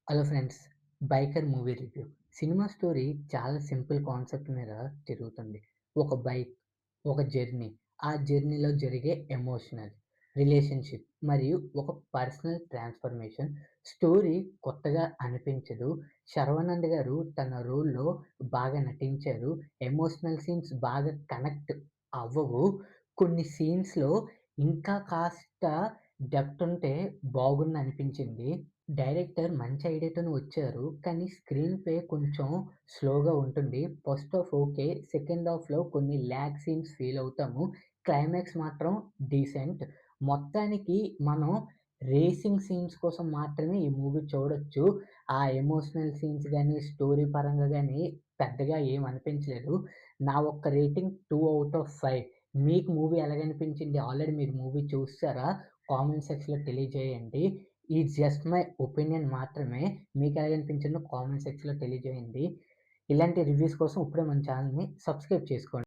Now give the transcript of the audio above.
Hello friends, 'biker' movie review. Cinema story చాలా simple concept మీద తిరుగుతుంది. ఒక బైక్, ఒక జర్నీ, ఆ జర్నీలో జరిగే ఎమోషనల్, రిలేషన్‌షిప్ మరియు ఒక పర్సనల్ ట్రాన్స్‌ఫర్మేషన్. స్టోరీ కొత్తగా అనిపించదు. శర్వానంద్ గారు తన రోల్‌లో బాగా నటించారు. ఎమోషనల్ సీన్స్ బాగా కనెక్ట్ అవ్వవు. కొన్ని సీన్స్‌లో ఇంకా కాస్త డెప్త్ ఉంటే బాగుండనిపించింది. డైరెక్టర్ మంచి ఐడియాతోనే వచ్చారు. కానీ స్క్రీన్ ప్లే కొంచెం స్లోగా ఉంటుంది. First half okay. సెకండ్ హాఫ్‌లో కొన్ని ల్యాగ్ సీన్స్ ఫీల్ అవుతాము. క్లైమాక్స్ మాత్రం డీసెంట్. మొత్తానికి మనం రేసింగ్ సీన్స్ కోసం మాత్రమే ఈ మూవీ చూడొచ్చు. ఆ ఎమోషనల్ సీన్స్ గాని, స్టోరీ పరంగా గాని పెద్దగా ఏం అనిపించలేదు. నా ఒక్క రేటింగ్ 2/5. మీకు మూవీ ఎలాగనిపించింది? ఆల్రెడీ మీరు మూవీ చూసారా? కామెంట్ సెక్షన్‌లో తెలియజేయండి. ఈట్స్ జస్ట్ మై ఒపీనియన్ మాత్రమే. మీకెలాగనిపించిందో కామెంట్ సెక్షన్‌లో తెలియజేయండి. ఇలాంటి రివ్యూస్ కోసం ఇప్పుడే మన ఛానెల్‌ని సబ్స్క్రైబ్ చేసుకోండి.